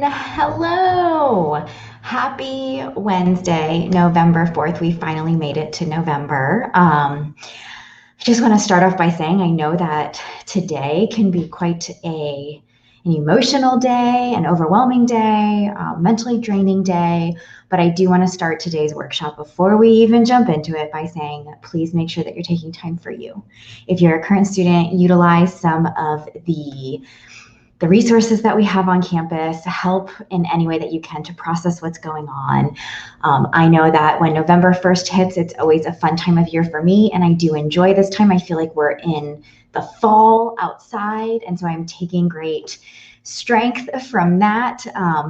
Hello. Happy Wednesday, November 4th. We finally made it to November. I just want to start off by saying I know that today can be quite an emotional day, an overwhelming day, mentally draining day. But I do want to start today's workshop before we even jump into it by saying, please make sure that you're taking time for you. If you're a current student, utilize some of the resources that we have on campus, help in any way that you can to process what's going on. I know that when November 1st hits, it's always a fun time of year for me, and I do enjoy this time. I feel like we're in the fall outside, and so I'm taking great strength from that.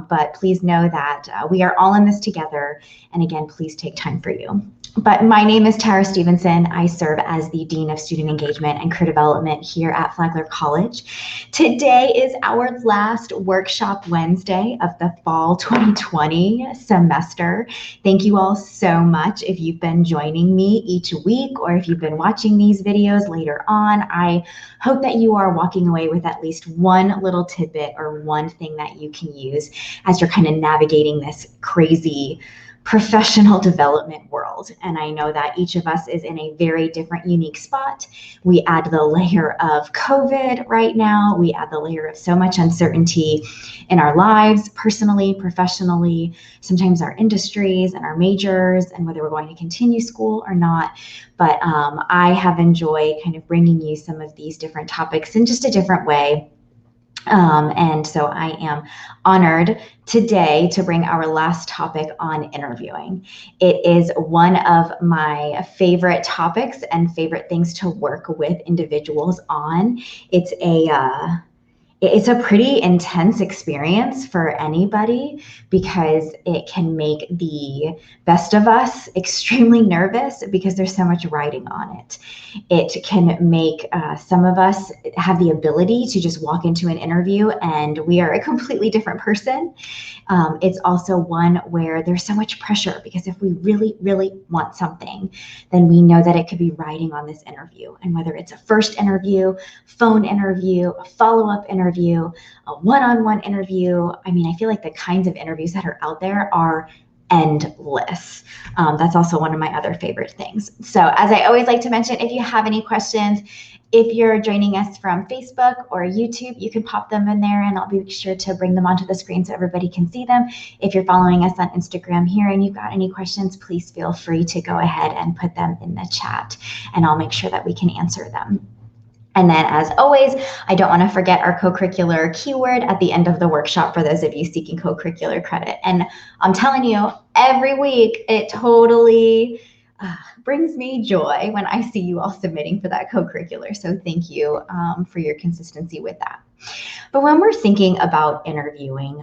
But please know that we are all in this together, and again, please take time for you. But my name is Tara Stevenson. I serve as the Dean of Student Engagement and Career Development here at Flagler College. Today is our last workshop Wednesday of the fall 2020 semester. Thank you all so much if you've been joining me each week or if you've been watching these videos later on. I hope that you are walking away with at least one little tidbit or one thing that you can use as you're kind of navigating this crazy professional development world. And I know that each of us is in a very different, unique spot. We add the layer of COVID right now. We add the layer of so much uncertainty in our lives, personally, professionally, sometimes our industries and our majors and whether we're going to continue school or not. But I have enjoyed kind of bringing you some of these different topics in just a different way. And so I am honored today to bring our last topic on interviewing. It is one of my favorite topics and favorite things to work with individuals on. It's a pretty intense experience for anybody because it can make the best of us extremely nervous because there's so much riding on it. It can make some of us have the ability to just walk into an interview and we are a completely different person. It's also one where there's so much pressure because if we really, really want something, then we know that it could be riding on this interview. And whether it's a first interview, phone interview, a follow-up interview, a one-on-one interview, I mean, I feel like the kinds of interviews that are out there are endless. That's also one of my other favorite things. So as I always like to mention, if you have any questions, if you're joining us from Facebook or YouTube, you can pop them in there and I'll be sure to bring them onto the screen so everybody can see them. If you're following us on Instagram here and you've got any questions, please feel free to go ahead and put them in the chat and I'll make sure that we can answer them. And then as always, I don't want to forget our co-curricular keyword at the end of the workshop for those of you seeking co-curricular credit. And I'm telling you, every week it totally brings me joy when I see you all submitting for that co-curricular. So thank you for your consistency with that. But when we're thinking about interviewing,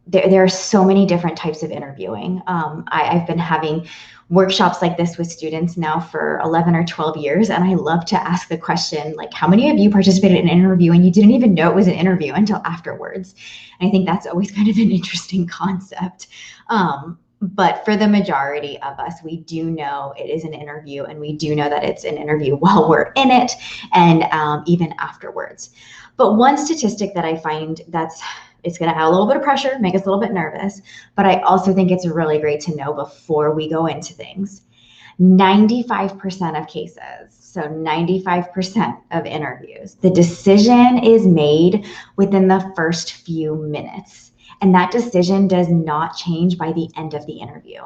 there are so many different types of interviewing. I've been having workshops like this with students now for 11 or 12 years, and I love to ask the question, like, how many of you participated in an interview and you didn't even know it was an interview until afterwards? And I think that's always kind of an interesting concept. But for the majority of us, we do know it is an interview, and we do know that it's an interview while we're in it and even afterwards. But one statistic that I find it's going to add a little bit of pressure, make us a little bit nervous, but I also think it's really great to know before we go into things. 95% of cases, so 95% of interviews, the decision is made within the first few minutes, and that decision does not change by the end of the interview.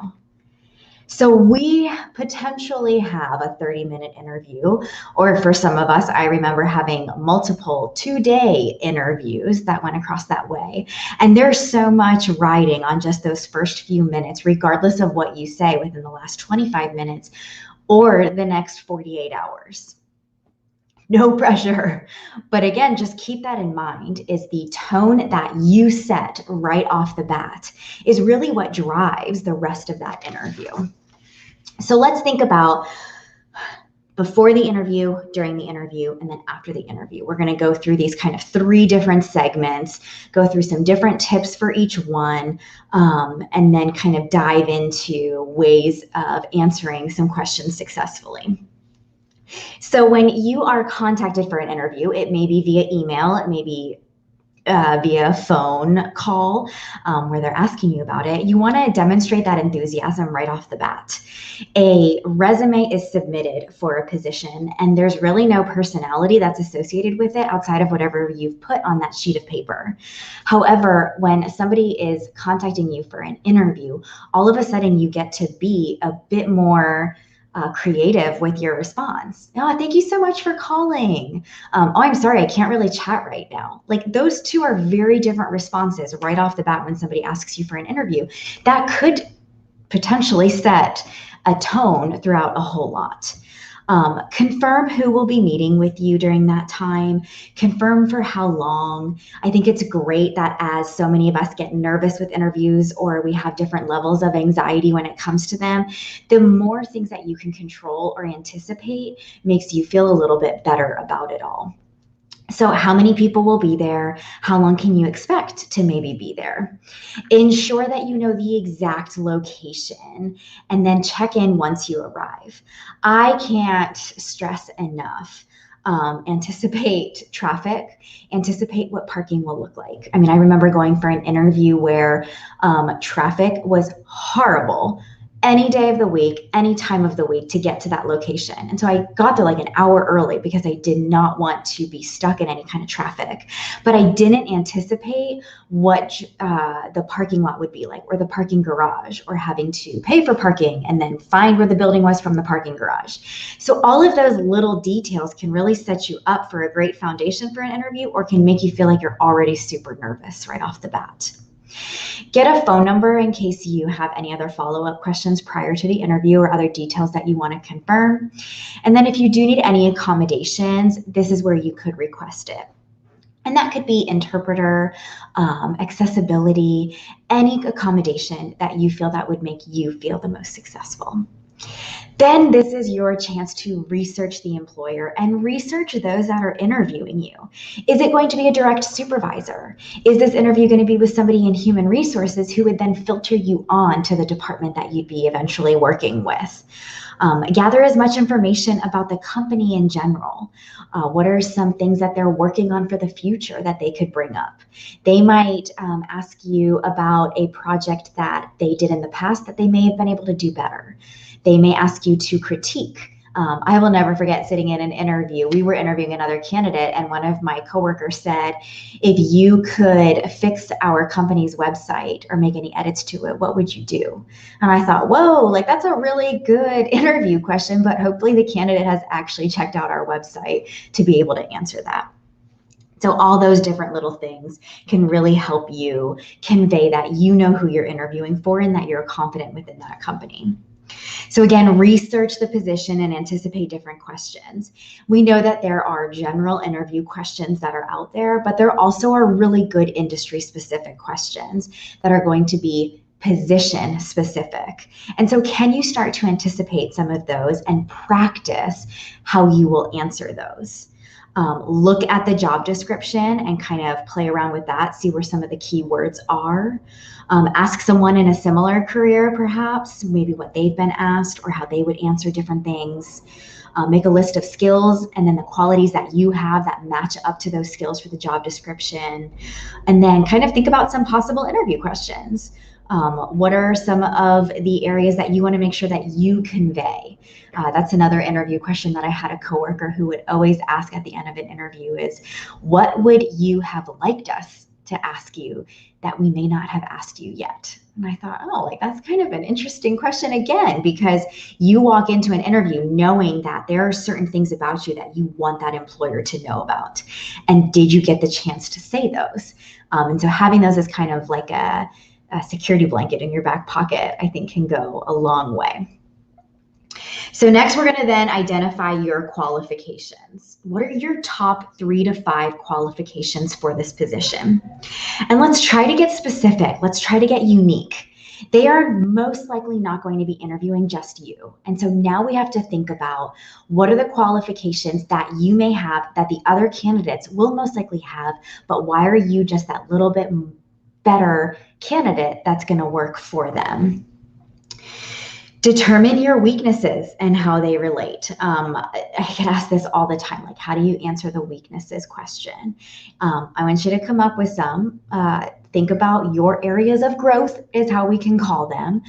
So we potentially have a 30-minute interview, or for some of us, I remember having multiple 2-day interviews that went across that way. And there's so much riding on just those first few minutes, regardless of what you say within the last 25 minutes or the next 48 hours. No pressure. But again, just keep that in mind, is the tone that you set right off the bat is really what drives the rest of that interview. So let's think about before the interview, during the interview, and then after the interview. We're going to go through these kind of 3 different segments, go through some different tips for each one, and then kind of dive into ways of answering some questions successfully. So when you are contacted for an interview, it may be via email, it may be via phone call where they're asking you about it, you want to demonstrate that enthusiasm right off the bat. A resume is submitted for a position, and there's really no personality that's associated with it outside of whatever you've put on that sheet of paper. However, when somebody is contacting you for an interview, all of a sudden you get to be a bit more creative with your response. Oh, thank you so much for calling. Oh, I'm sorry, I can't really chat right now. Like, those two are very different responses right off the bat when somebody asks you for an interview. That could potentially set a tone throughout a whole lot. Confirm who will be meeting with you during that time. Confirm for how long. I think it's great that as so many of us get nervous with interviews, or we have different levels of anxiety when it comes to them, the more things that you can control or anticipate makes you feel a little bit better about it all. So how many people will be there? How long can you expect to maybe be there? Ensure that you know the exact location, and then check in once you arrive. I can't stress enough. Anticipate traffic, anticipate what parking will look like. I mean, I remember going for an interview where traffic was horrible any day of the week, any time of the week to get to that location. And so I got there like an hour early because I did not want to be stuck in any kind of traffic. But I didn't anticipate what the parking lot would be like, or the parking garage, or having to pay for parking and then find where the building was from the parking garage. So all of those little details can really set you up for a great foundation for an interview, or can make you feel like you're already super nervous right off the bat. Get a phone number in case you have any other follow-up questions prior to the interview, or other details that you want to confirm. And then if you do need any accommodations, this is where you could request it. And that could be interpreter, accessibility, any accommodation that you feel that would make you feel the most successful. Then this is your chance to research the employer and research those that are interviewing you. Is it going to be a direct supervisor? Is this interview going to be with somebody in human resources who would then filter you on to the department that you'd be eventually working with? Gather as much information about the company in general. What are some things that they're working on for the future that they could bring up? They might ask you about a project that they did in the past that they may have been able to do better. They may ask you to critique. I will never forget sitting in an interview. We were interviewing another candidate, and one of my coworkers said, if you could fix our company's website or make any edits to it, what would you do? And I thought, whoa, like, that's a really good interview question, but hopefully the candidate has actually checked out our website to be able to answer that. So all those different little things can really help you convey that you know who you're interviewing for and that you're confident within that company. So again, research the position and anticipate different questions. We know that there are general interview questions that are out there, but there also are really good industry specific questions that are going to be position specific. And so can you start to anticipate some of those and practice how you will answer those? Look at the job description and kind of play around with that, see where some of the keywords are. Ask someone in a similar career, perhaps, maybe what they've been asked or how they would answer different things. Make a list of skills and then the qualities that you have that match up to those skills for the job description. And then kind of think about some possible interview questions. What are some of the areas that you want to make sure that you convey? That's another interview question that I had a coworker who would always ask at the end of an interview is, what would you have liked us to ask you that we may not have asked you yet? And I thought, oh, like, that's kind of an interesting question again, because you walk into an interview knowing that there are certain things about you that you want that employer to know about. And did you get the chance to say those? And so having those as kind of like a security blanket in your back pocket, I think can go a long way. So next, we're going to then identify your qualifications. What are your top 3 to 5 qualifications for this position? And let's try to get specific. Let's try to get unique. They are most likely not going to be interviewing just you. And so now we have to think about, what are the qualifications that you may have that the other candidates will most likely have, but why are you just that little bit better candidate that's going to work for them? Determine your weaknesses and how they relate. I get asked this all the time, like, how do you answer the weaknesses question? I want you to come up with some. Think about your areas of growth is how we can call them.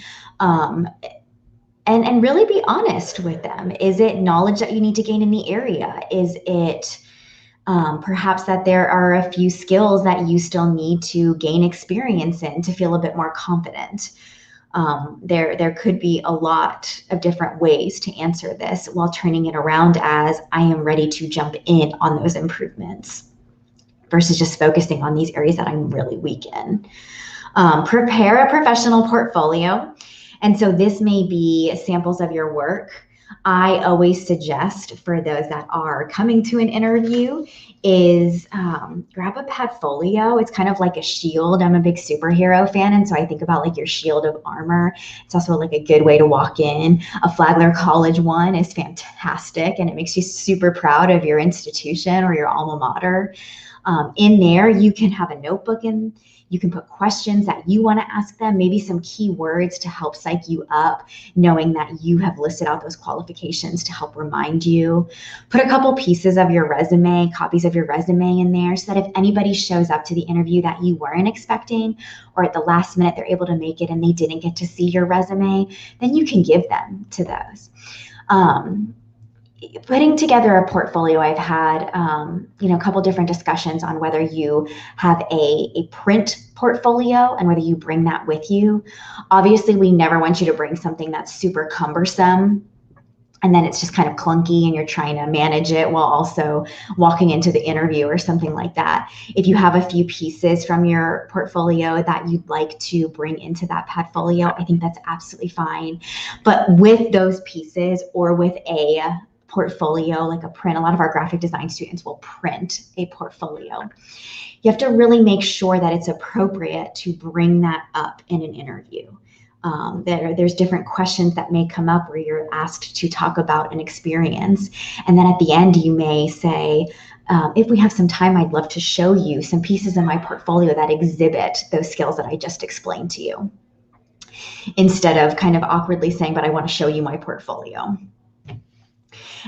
And really be honest with them. Is it knowledge that you need to gain in the area? Is it perhaps that there are a few skills that you still need to gain experience in to feel a bit more confident? There could be a lot of different ways to answer this while turning it around as I am ready to jump in on those improvements versus just focusing on these areas that I'm really weak in. Prepare a professional portfolio. And so this may be samples of your work. I always suggest for those that are coming to an interview is grab a Padfolio. It's kind of like a shield. I'm a big superhero fan, and so I think about like your shield of armor. It's also like a good way to walk in. A Flagler College one is fantastic, and it makes you super proud of your institution or your alma mater. In there, you can have a notebook and you can put questions that you want to ask them, maybe some key words to help psych you up, knowing that you have listed out those qualifications to help remind you. Put a couple pieces of your resume, copies of your resume in there so that if anybody shows up to the interview that you weren't expecting, or at the last minute they're able to make it and they didn't get to see your resume, then you can give them to those. Putting together a portfolio, I've had a couple different discussions on whether you have a print portfolio and whether you bring that with you. Obviously, we never want you to bring something that's super cumbersome and then it's just kind of clunky and you're trying to manage it while also walking into the interview or something like that. If you have a few pieces from your portfolio that you'd like to bring into that Padfolio, I think that's absolutely fine. But with those pieces or with a portfolio, like a print, a lot of our graphic design students will print a portfolio. You have to really make sure that it's appropriate to bring that up in an interview. There's different questions that may come up where you're asked to talk about an experience. And then at the end, you may say, if we have some time, I'd love to show you some pieces in my portfolio that exhibit those skills that I just explained to you. Instead of kind of awkwardly saying, but I want to show you my portfolio.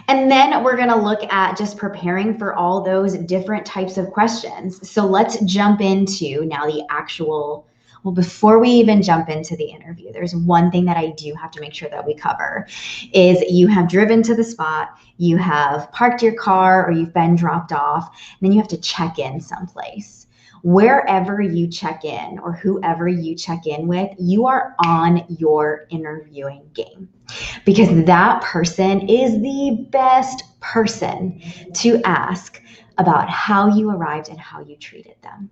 And then we're going to look at just preparing for all those different types of questions. So let's jump into now the actual, well, before we even jump into the interview, there's one thing that I do have to make sure that we cover is you have driven to the spot, you have parked your car or you've been dropped off, and then you have to check in someplace. Wherever you check in or whoever you check in with, you are on your interviewing game because that person is the best person to ask about how you arrived and how you treated them.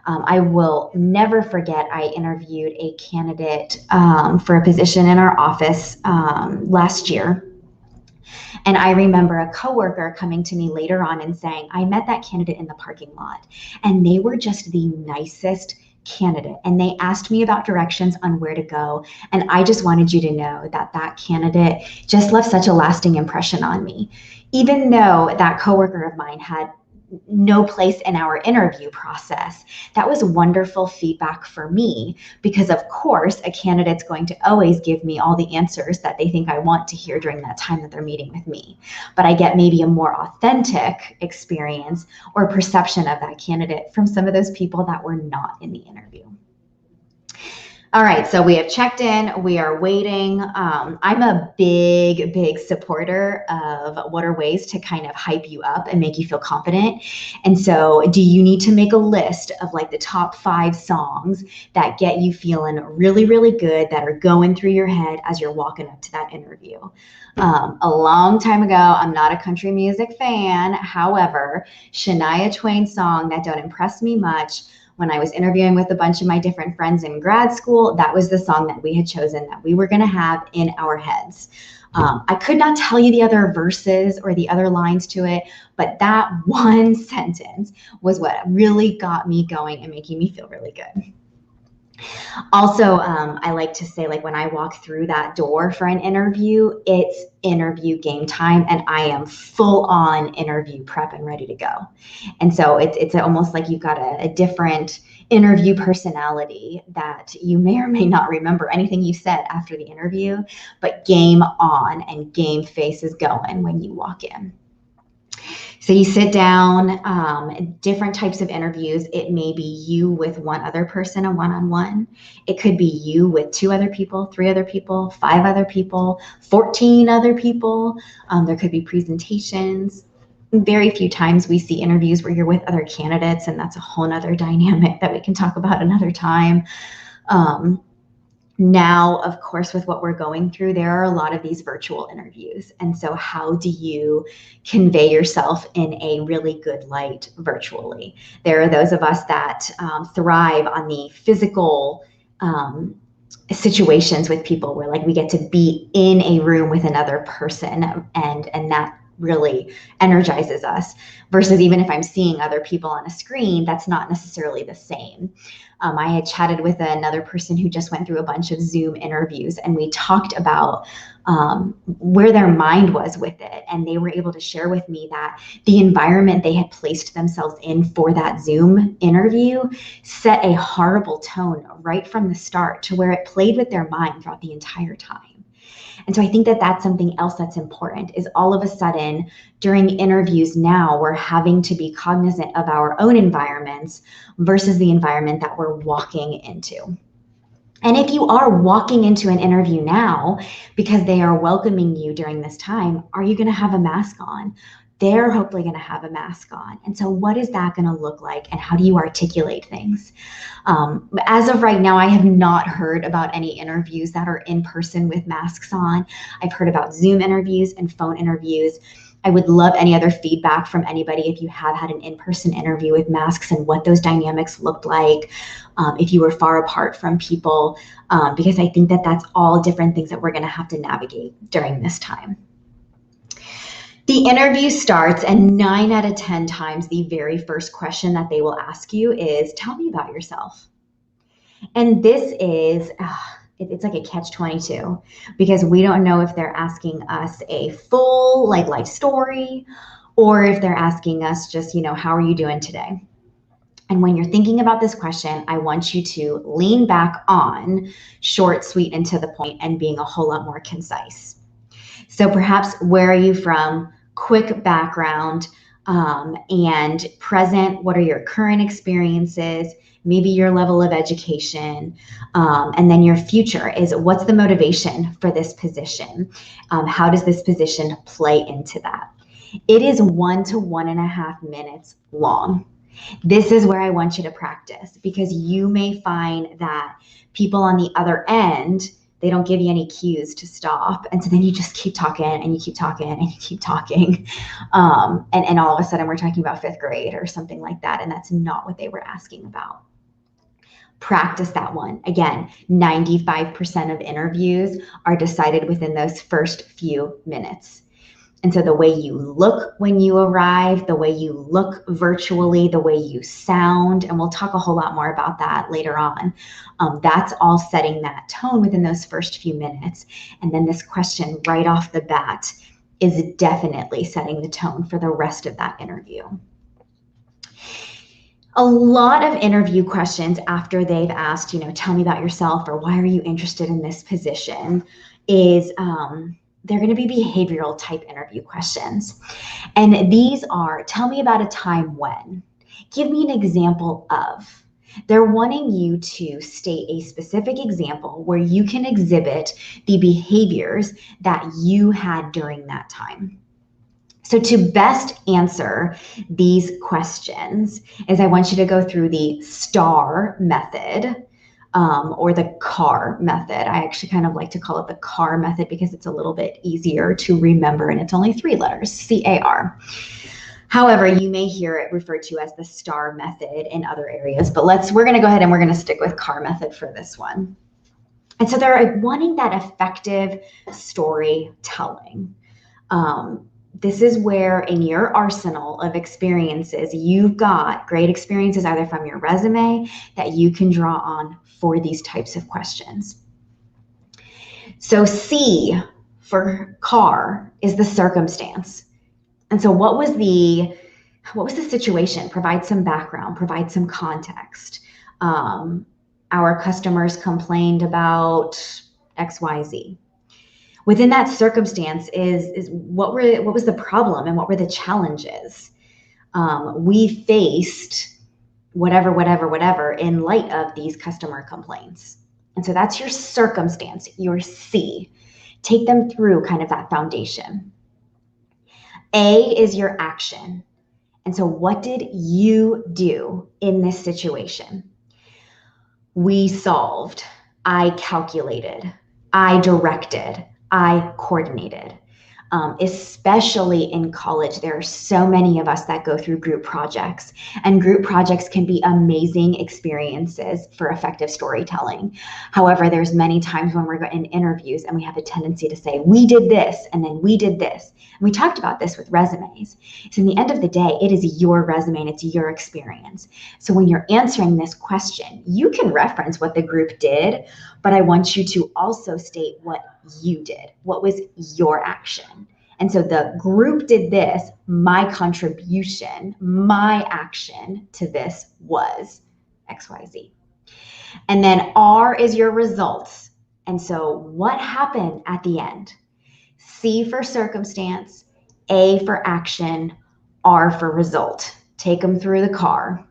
I will never forget, I interviewed a candidate for a position in our office last year. And I remember a coworker coming to me later on and saying, I met that candidate in the parking lot and they were just the nicest candidate. And they asked me about directions on where to go. And I just wanted you to know that that candidate just left such a lasting impression on me. Even though that coworker of mine had no place in our interview process, that was wonderful feedback for me because of course a candidate's going to always give me all the answers that they think I want to hear during that time that they're meeting with me. But I get maybe a more authentic experience or perception of that candidate from some of those people that were not in the interview. All right, so we have checked in, we are waiting. I'm a big supporter of what are ways to kind of hype you up and make you feel confident. And so do you need to make a list of like the top 5 songs that get you feeling really good, that are going through your head as you're walking up to that interview? A long time ago, I'm not a country music fan. However, Shania Twain's song that don't impress me much, when I was interviewing with a bunch of my different friends in grad school, that was the song that we had chosen that we were going to have in our heads. I could not tell you the other verses or the other lines to it, but that one sentence was what really got me going and making me feel really good. Also, I like to say, like when I walk through that door for an interview, it's interview game time and I am full on interview prep and ready to go. And so it's almost like you've got a different interview personality that you may or may not remember anything you said after the interview, but game on and game face is going when you walk in. So you sit down, different types of interviews. It may be you with one other person, a one-on-one. It could be you with 2 other people, 3 other people, 5 other people, 14 other people. There could be presentations. Very few times we see interviews where you're with other candidates, and that's a whole nother dynamic that we can talk about another time. Now, of course, with what we're going through, there are a lot of these virtual interviews. And so how do you convey yourself in a really good light virtually? There are those of us that thrive on the physical situations with people where like we get to be in a room with another person, and that really energizes us, versus even if I'm seeing other people on a screen, that's not necessarily the same. I had chatted with another person who just went through a bunch of Zoom interviews, and we talked about where their mind was with it. And they were able to share with me that the environment they had placed themselves in for that Zoom interview set a horrible tone right from the start, to where it played with their mind throughout the entire time. And so I think that that's something else that's important, is all of a sudden during interviews now, we're having to be cognizant of our own environments versus the environment that we're walking into. And if you are walking into an interview now because they are welcoming you during this time, are you going to have a mask on? They're hopefully going to have a mask on. And so what is that going to look like, and how do you articulate things? As of right now, I have not heard about any interviews that are in person with masks on. I've heard about Zoom interviews and phone interviews. I would love any other feedback from anybody if you have had an in-person interview with masks and what those dynamics looked like, if you were far apart from people, because I think that that's all different things that we're going to have to navigate during this time. The interview starts, and 9 out of 10 times, the very first question that they will ask you is, tell me about yourself. And this is, it's like a catch-22, because we don't know if they're asking us a full life story, or if they're asking us just, how are you doing today? And when you're thinking about this question, I want you to lean back on short, sweet, and to the point, and being a whole lot more concise. So perhaps, where are you from? Quick background, and present. What are your current experiences? Maybe your level of education, and then your future is, what's the motivation for this position? How does this position play into that? It is 1 to 1.5 minutes long. This is where I want you to practice, because you may find that people on the other end, they don't give you any cues to stop. And so then you just keep talking, and you keep talking, and you keep talking. And all of a sudden we're talking about 5th grade or something like that. And that's not what they were asking about. Practice that one. Again, 95% of interviews are decided within those first few minutes. And so the way you look when you arrive, the way you look virtually, the way you sound, and we'll talk a whole lot more about that later on, that's all setting that tone within those first few minutes. And then this question right off the bat is definitely setting the tone for the rest of that interview. A lot of interview questions after they've asked, tell me about yourself, or why are you interested in this position, is they're going to be behavioral type interview questions. And these are, tell me about a time when, give me an example of. They're wanting you to state a specific example where you can exhibit the behaviors that you had during that time. So to best answer these questions is, I want you to go through the STAR method, or the CAR method. I actually kind of like to call it the CAR method because it's a little bit easier to remember, and it's only 3 letters, C-A-R. However, you may hear it referred to as the STAR method in other areas, but we're going to go ahead and we're going to stick with CAR method for this one. And so they're wanting that effective storytelling. This is where in your arsenal of experiences, you've got great experiences either from your resume that you can draw on for these types of questions. So C for CAR is the circumstance. And so what was the situation? Provide some background, provide some context. Our customers complained about XYZ. Within that circumstance is what was the problem and what were the challenges? We faced whatever in light of these customer complaints. And so that's your circumstance, your C. Take them through kind of that foundation. A is your action. And so what did you do in this situation? We solved, I calculated, I directed, I coordinated. Especially in college, there are so many of us that go through group projects, and group projects can be amazing experiences for effective storytelling. However, there's many times when we're in interviews and we have a tendency to say, we did this, and then we did this. And we talked about this with resumes. So in the end of the day, it is your resume and it's your experience. So when you're answering this question, you can reference what the group did, but I want you to also state what you did. What was your action? And so the group did this. My contribution, my action to this was XYZ. And then R is your results. And so what happened at the end? C for circumstance, A for action, R for result. Take them through the car.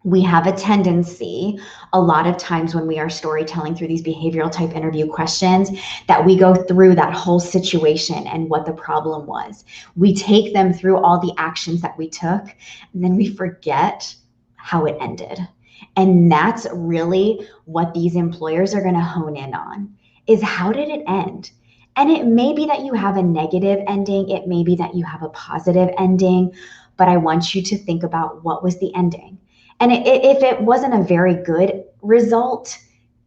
We have a tendency a lot of times when we are storytelling through these behavioral type interview questions that we go through that whole situation and what the problem was. We take them through all the actions that we took, and then we forget how it ended. And that's really what these employers are going to hone in on, is how did it end? And it may be that you have a negative ending. It may be that you have a positive ending, but I want you to think about what was the ending. And if it wasn't a very good result,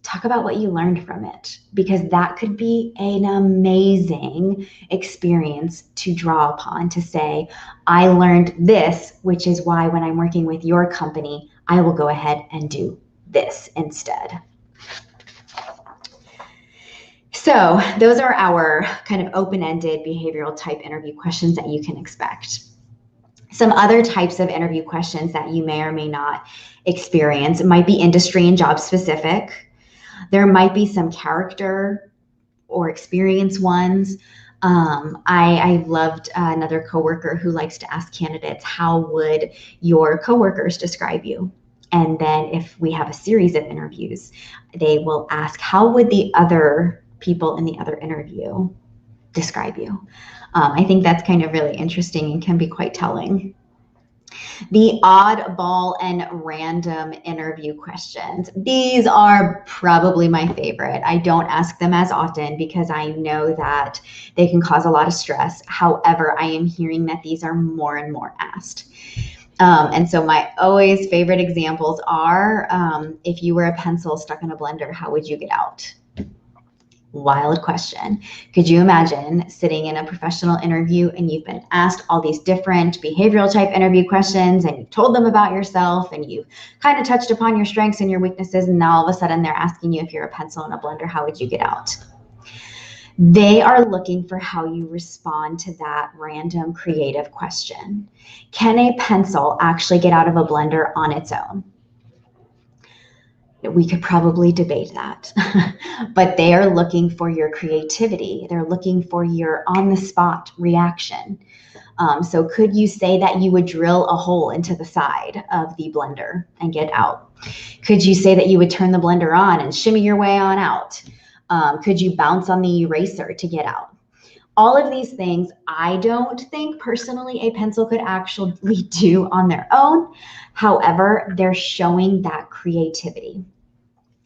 talk about what you learned from it, because that could be an amazing experience to draw upon, to say, I learned this, which is why when I'm working with your company, I will go ahead and do this instead. So those are our kind of open-ended behavioral type interview questions that you can expect. Some other types of interview questions that you may or may not experience, it might be industry and job specific. There might be some character or experience ones. I loved another coworker who likes to ask candidates, how would your coworkers describe you? And then if we have a series of interviews, they will ask, how would the other people in the other interview describe you? I think that's kind of really interesting and can be quite telling. The oddball and random interview questions. These are probably my favorite. I don't ask them as often because I know that they can cause a lot of stress. However, I am hearing that these are more and more asked. And so my always favorite examples are, if you were a pencil stuck in a blender, how would you get out? Wild question. Could you imagine sitting in a professional interview and you've been asked all these different behavioral type interview questions and you've told them about yourself and you've kind of touched upon your strengths and your weaknesses, and now all of a sudden they're asking you if you're a pencil in a blender, how would you get out? They are looking for how you respond to that random creative question. Can a pencil actually get out of a blender on its own? We could probably debate that, but they are looking for your creativity. They're looking for your on-the-spot reaction. So could you say that you would drill a hole into the side of the blender and get out? Could you say that you would turn the blender on and shimmy your way on out? Could you bounce on the eraser to get out? All of these things, I don't think personally a pencil could actually do on their own. However, they're showing that creativity.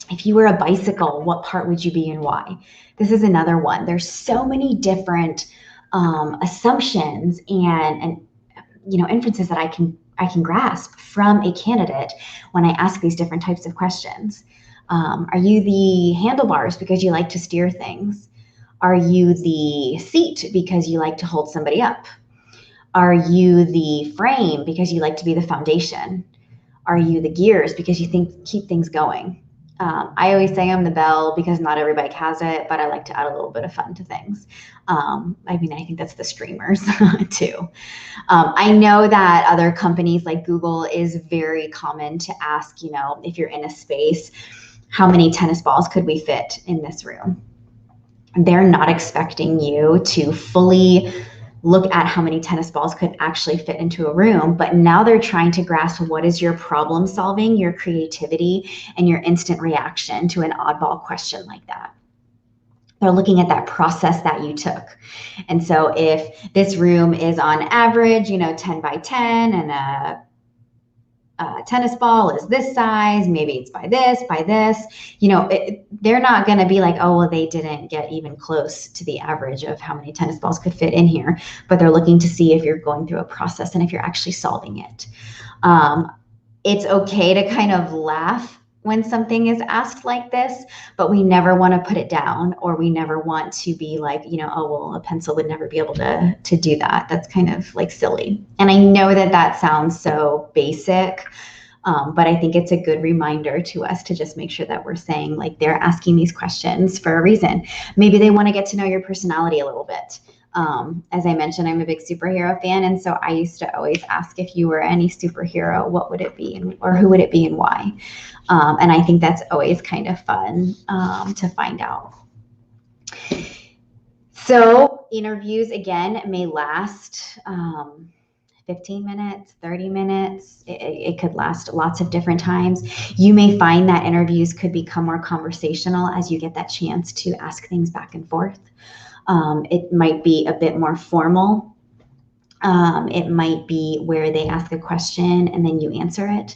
If you were a bicycle, what part would you be and why? This is another one. There's so many different assumptions and inferences that I can grasp from a candidate when I ask these different types of questions. Are you the handlebars because you like to steer things? Are you the seat because you like to hold somebody up? Are you the frame because you like to be the foundation? Are you the gears because you keep things going? I always say I'm the belle because not every bike has it, but I like to add a little bit of fun to things. I mean, I think that's the streamers too. I know that other companies like Google is very common to ask, if you're in a space, how many tennis balls could we fit in this room? They're not expecting you to fully look at how many tennis balls could actually fit into a room, but now they're trying to grasp what is your problem solving, your creativity, and your instant reaction to an oddball question like that. They're looking at that process that you took. And so if this room is on average, 10 by 10, and a tennis ball is this size, maybe it's by this, they're not going to be like, oh, well, they didn't get even close to the average of how many tennis balls could fit in here, but they're looking to see if you're going through a process and if you're actually solving it. It's okay to kind of laugh when something is asked like this, but we never want to put it down, or we never want to be like, oh, well, a pencil would never be able to do that. That's kind of like silly. And I know that that sounds so basic, but I think it's a good reminder to us to just make sure that we're saying, like, they're asking these questions for a reason. Maybe they want to get to know your personality a little bit. As I mentioned, I'm a big superhero fan, and so I used to always ask, if you were any superhero, what would it be, or who would it be and why? And I think that's always kind of fun to find out. So interviews, again, may last 15 minutes, 30 minutes. It could last lots of different times. You may find that interviews could become more conversational as you get that chance to ask things back and forth. It might be a bit more formal. It might be where they ask a question and then you answer it.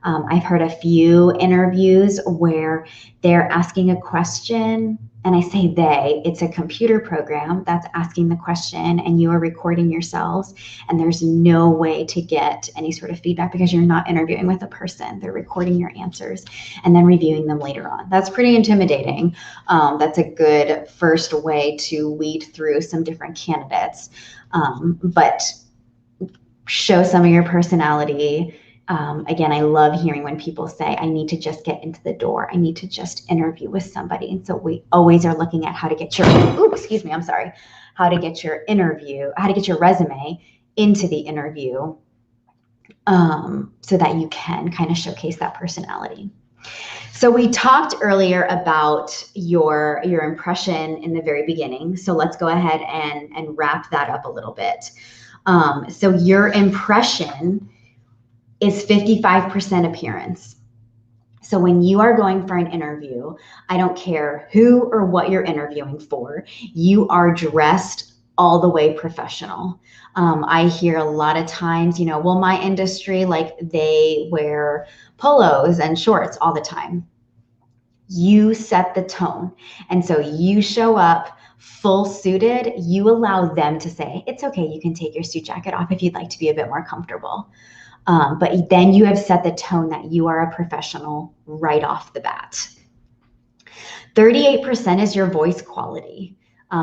I've heard a few interviews where they're asking a question, and I say they, it's a computer program that's asking the question, and you are recording yourselves, and there's no way to get any sort of feedback because you're not interviewing with a person. They're recording your answers and then reviewing them later on. That's pretty intimidating. That's a good first way to weed through some different candidates, but show some of your personality. Again, I love hearing when people say, I need to just get into the door. I need to just interview with somebody. And so we always are looking at how to get your, how to get your interview, how to get your resume into the interview, so that you can kind of showcase that personality. So we talked earlier about your impression in the very beginning. So let's go ahead and wrap that up a little bit. So your impression is 55% appearance. So when you are going for an interview, I don't care who or what you're interviewing for, you are dressed all the way professional. I hear a lot of times, well, my industry, like, they wear polos and shorts all the time. You set the tone. And so you show up full suited, you allow them to say, it's okay, you can take your suit jacket off if you'd like to be a bit more comfortable. But then you have set the tone that you are a professional right off the bat. 38% is your voice quality.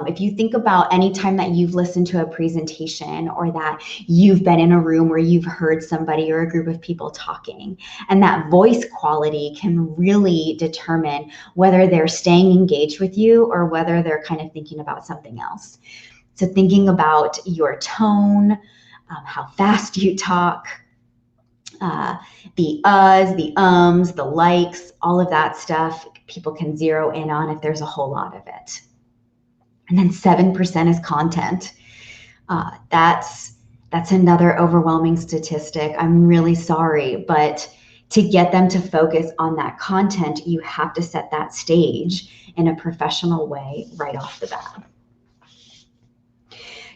If you think about any time that you've listened to a presentation, or that you've been in a room where you've heard somebody or a group of people talking, and that voice quality can really determine whether they're staying engaged with you or whether they're kind of thinking about something else. So thinking about your tone, how fast you talk, the uhs, the ums, the likes, all of that stuff, people can zero in on if there's a whole lot of it. And then 7% is content. That's another overwhelming statistic. I'm really sorry, but to get them to focus on that content, you have to set that stage in a professional way right off the bat.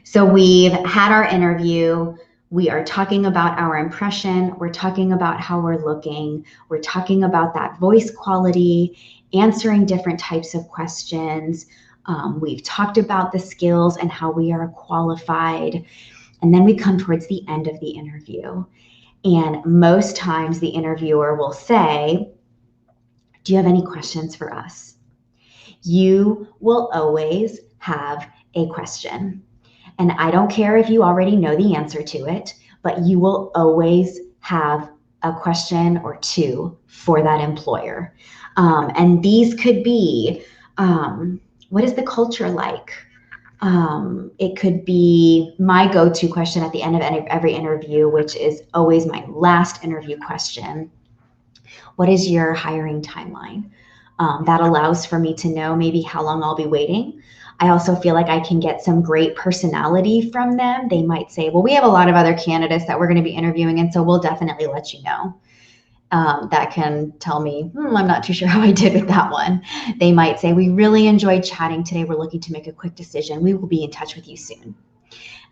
So we've had our interview. We are talking about our impression. We're talking about how we're looking. We're talking about that voice quality, answering different types of questions. We've talked about the skills and how we are qualified. And then we come towards the end of the interview. And most times the interviewer will say, do you have any questions for us? You will always have a question. And I don't care if you already know the answer to it, but you will always have a question or two for that employer. And these could be, what is the culture like? It could be my go-to question at the end of every interview, which is always my last interview question. What is your hiring timeline? That allows for me to know maybe how long I'll be waiting. I also feel like I can get some great personality from them. They might say, well, we have a lot of other candidates that we're going to be interviewing, and so we'll definitely let you know. That can tell me, I'm not too sure how I did with that one. They might say, we really enjoyed chatting today. We're looking to make a quick decision. We will be in touch with you soon.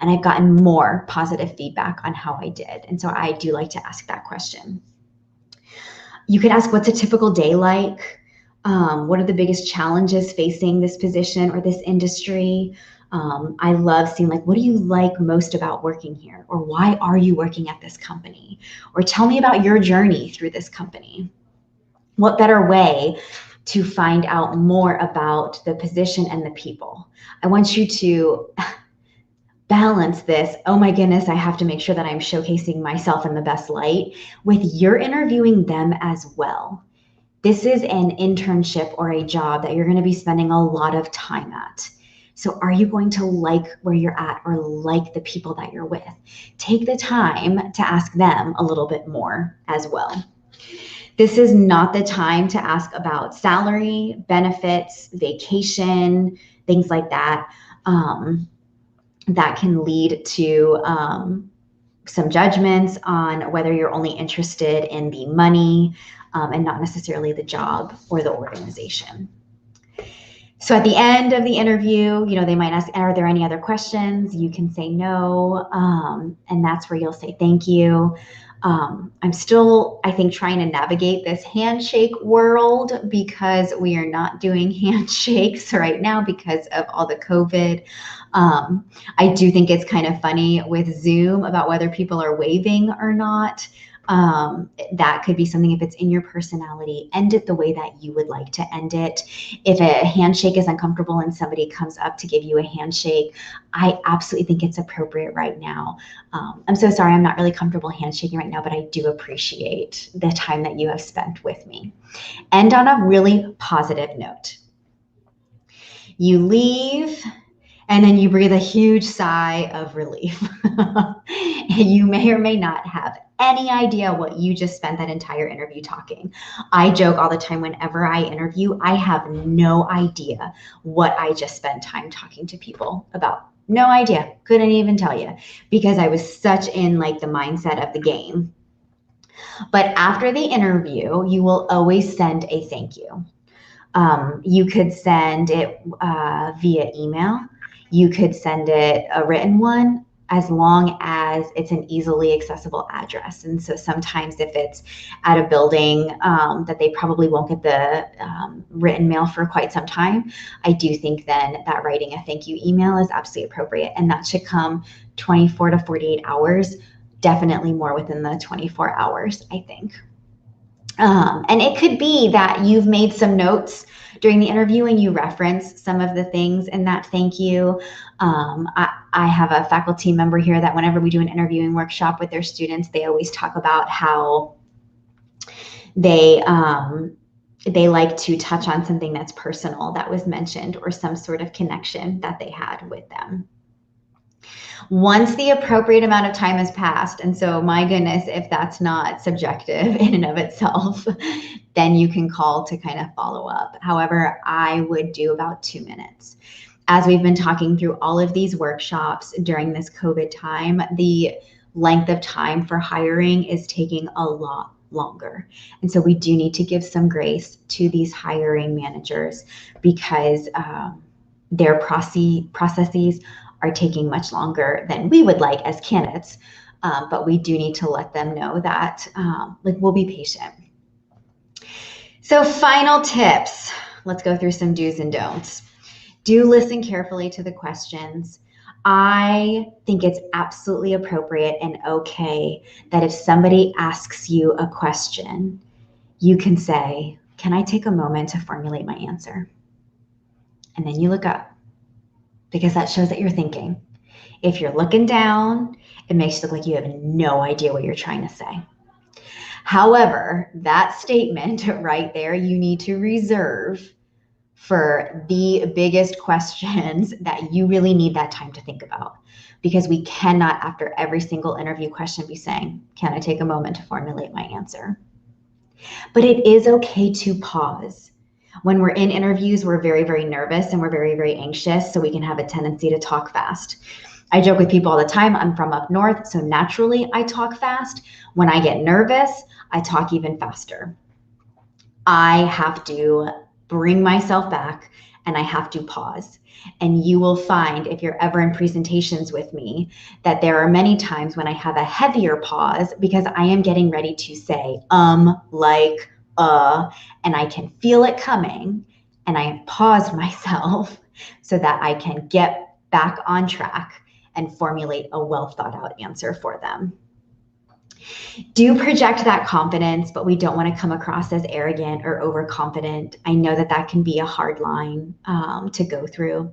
And I've gotten more positive feedback on how I did. And so I do like to ask that question. You could ask, what's a typical day like? What are the biggest challenges facing this position or this industry? I love seeing, like, what do you like most about working here? Or why are you working at this company? Or tell me about your journey through this company. What better way to find out more about the position and the people? I want you to balance this, oh my goodness, I have to make sure that I'm showcasing myself in the best light, with you're interviewing them as well. This is an internship or a job that you're going to be spending a lot of time at. So are you going to like where you're at or like the people that you're with? Take the time to ask them a little bit more as well. This is not the time to ask about salary, benefits, vacation, things like that. That can lead to some judgments on whether you're only interested in the money and not necessarily the job or the organization. So at the end of the interview, they might ask, are there any other questions? You can say no, and that's where you'll say thank you. I'm still, I think, trying to navigate this handshake world because we are not doing handshakes right now because of all the COVID. I do think it's kind of funny with Zoom about whether people are waving or not. That could be something, if it's in your personality, end it the way that you would like to end it. If a handshake is uncomfortable and somebody comes up to give you a handshake, I absolutely think it's appropriate right now. I'm so sorry, I'm not really comfortable handshaking right now, but I do appreciate the time that you have spent with me. End on a really positive note. You leave, and then you breathe a huge sigh of relief. And you may or may not have any idea what you just spent that entire interview talking. I joke all the time, whenever I interview, I have no idea what I just spent time talking to people about. No idea. Couldn't even tell you, because I was such in like the mindset of the game. But after the interview, you will always send a thank you. You could send it via email. You could send it a written one, as long as it's an easily accessible address. And so sometimes if it's at a building that they probably won't get the written mail for quite some time, I do think then that writing a thank you email is absolutely appropriate. And that should come 24 to 48 hours, definitely more within the 24 hours, I think. And it could be that you've made some notes during the interview and you reference some of the things in that thank you. I have a faculty member here that whenever we do an interviewing workshop with their students, they always talk about how they like to touch on something that's personal that was mentioned, or some sort of connection that they had with them. Once the appropriate amount of time has passed, and so my goodness, if that's not subjective in and of itself, then you can call to kind of follow up. However, I would do about 2 minutes. As we've been talking through all of these workshops during this COVID time, the length of time for hiring is taking a lot longer. And so we do need to give some grace to these hiring managers, because their processes are taking much longer than we would like as candidates. But we do need to let them know that we'll be patient. So final tips. Let's go through some do's and don'ts. Do listen carefully to the questions. I think it's absolutely appropriate and okay that if somebody asks you a question, you can say, can I take a moment to formulate my answer? And then you look up, because that shows that you're thinking. If you're looking down, it makes it look like you have no idea what you're trying to say. However, that statement right there, you need to reserve for the biggest questions that you really need that time to think about. Because we cannot, after every single interview question, be saying, can I take a moment to formulate my answer? But it is okay to pause. When we're in interviews, we're very, very nervous and we're very, very anxious, so we can have a tendency to talk fast. I joke with people all the time, I'm from up north, so naturally I talk fast. When I get nervous, I talk even faster. I have to bring myself back and I have to pause. And you will find, if you're ever in presentations with me, that there are many times when I have a heavier pause because I am getting ready to say, like, and I can feel it coming, and I have paused myself so that I can get back on track and formulate a well thought out answer for them. Do project that confidence, but we don't want to come across as arrogant or overconfident. I know that that can be a hard line to go through.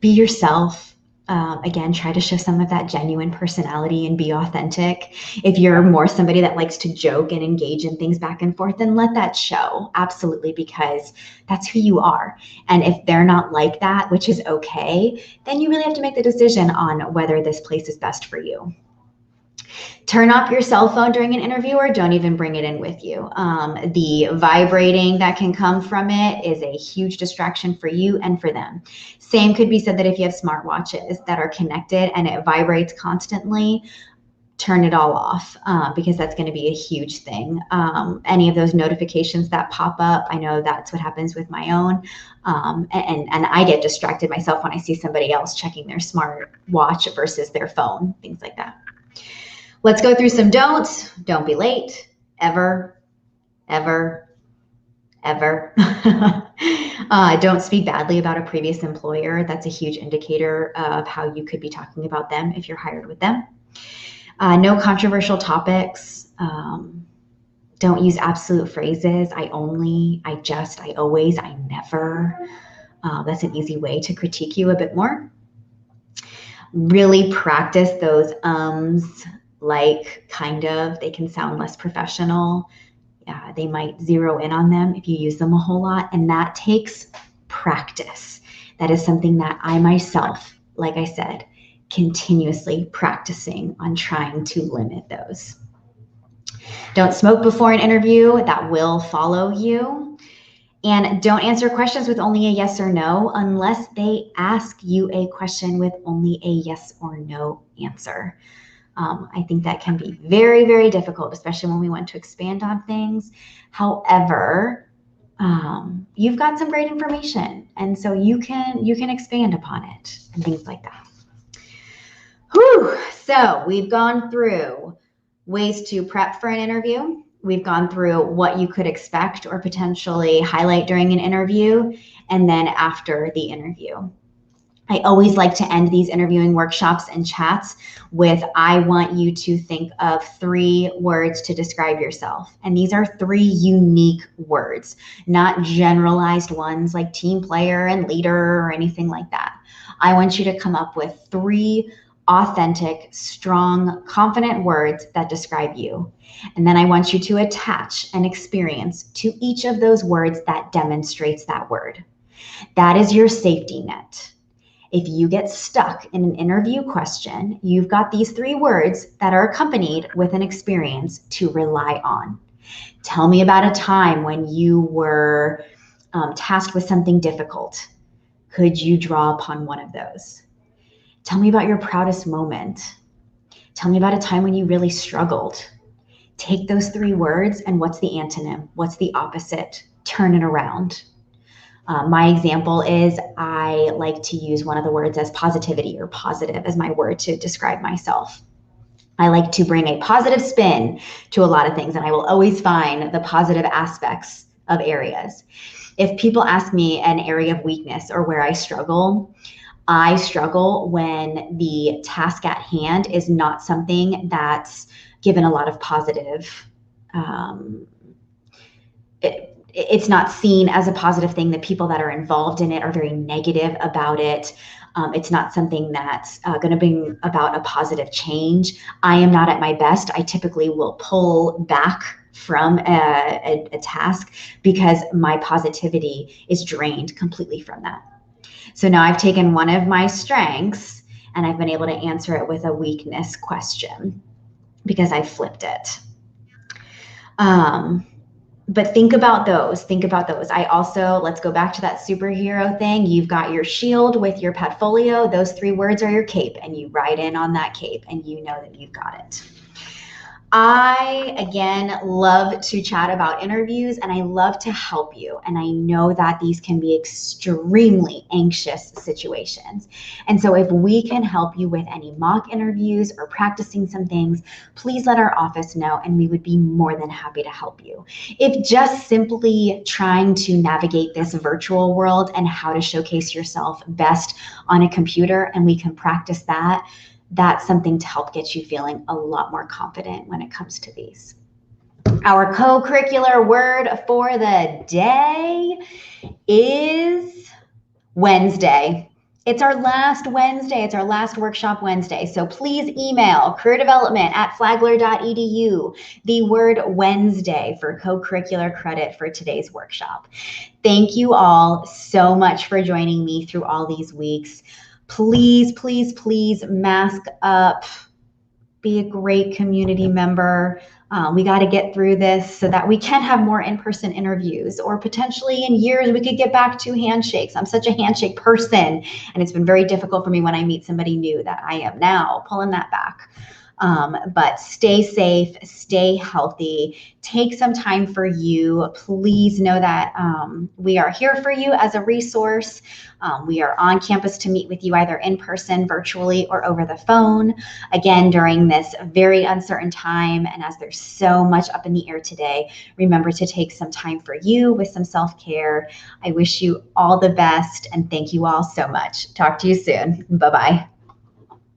Be yourself. Again, try to show some of that genuine personality and be authentic. If you're more somebody that likes to joke and engage in things back and forth, then let that show. Absolutely, because that's who you are. And if they're not like that, which is okay, then you really have to make the decision on whether this place is best for you. Turn off your cell phone during an interview or don't even bring it in with you. The vibrating that can come from it is a huge distraction for you and for them. Same could be said that if you have smartwatches that are connected and it vibrates constantly, turn it all off because that's going to be a huge thing. Any of those notifications that pop up, I know that's what happens with my own. And I get distracted myself when I see somebody else checking their smartwatch versus their phone, things like that. Let's go through some don'ts. Don't be late, ever, ever, ever. Don't speak badly about a previous employer. That's a huge indicator of how you could be talking about them if you're hired with them. No controversial topics. Don't use absolute phrases. I only, I just, I always, I never. That's an easy way to critique you a bit more. Really practice those ums, like, kind of. They can sound less professional. They might zero in on them if you use them a whole lot, and that takes practice. That is something that I myself, like I said, continuously practicing on trying to limit those. Don't smoke before an interview. That will follow you. And don't answer questions with only a yes or no unless they ask you a question with only a yes or no answer. I think that can be very, very difficult, especially when we want to expand on things. However, you've got some great information, and so you can expand upon it and things like that. Whew. So we've gone through ways to prep for an interview. We've gone through what you could expect or potentially highlight during an interview, and then after the interview. I always like to end these interviewing workshops and chats with, I want you to think of 3 words to describe yourself. And these are 3 unique words, not generalized ones like team player and leader or anything like that. I want you to come up with 3 authentic, strong, confident words that describe you. And then I want you to attach an experience to each of those words that demonstrates that word. That is your safety net. If you get stuck in an interview question, you've got these 3 words that are accompanied with an experience to rely on. Tell me about a time when you were tasked with something difficult. Could you draw upon one of those? Tell me about your proudest moment. Tell me about a time when you really struggled. Take those 3 words and what's the antonym? What's the opposite? Turn it around. My example is I like to use one of the words as positivity or positive as my word to describe myself. I like to bring a positive spin to a lot of things, and I will always find the positive aspects of areas. If people ask me an area of weakness or where I struggle when the task at hand is not something that's given a lot of positive it's not seen as a positive thing. The people that are involved in it are very negative about it. It's not something that's going to bring about a positive change. I am not at my best. I typically will pull back from a task because my positivity is drained completely from that. So now I've taken one of my strengths and I've been able to answer it with a weakness question because I flipped it. But think about those. Think about those. I also, let's go back to that superhero thing. You've got your shield with your Petfolio. Those 3 words are your cape, and you ride in on that cape, and you know that you've got it. I, again, love to chat about interviews and I love to help you. And I know that these can be extremely anxious situations. And so if we can help you with any mock interviews or practicing some things, please let our office know and we would be more than happy to help you. If just simply trying to navigate this virtual world and how to showcase yourself best on a computer and we can practice that, that's something to help get you feeling a lot more confident when it comes to these. Our co-curricular word for the day is Wednesday. It's our last Wednesday. It's our last workshop Wednesday. So please email careerdevelopment@flagler.edu the word Wednesday for co-curricular credit for today's workshop. Thank you all so much for joining me through all these weeks. Please, please, please mask up. Be a great community member. We got to get through this so that we can have more in-person interviews, or potentially in years we could get back to handshakes. I'm such a handshake person, and it's been very difficult for me when I meet somebody new that I am now pulling that back. But stay safe, stay healthy, take some time for you. Please know that we are here for you as a resource. We are on campus to meet with you either in person, virtually, or over the phone. Again, during this very uncertain time, and as there's so much up in the air today, remember to take some time for you with some self-care. I wish you all the best, and thank you all so much. Talk to you soon. Bye-bye.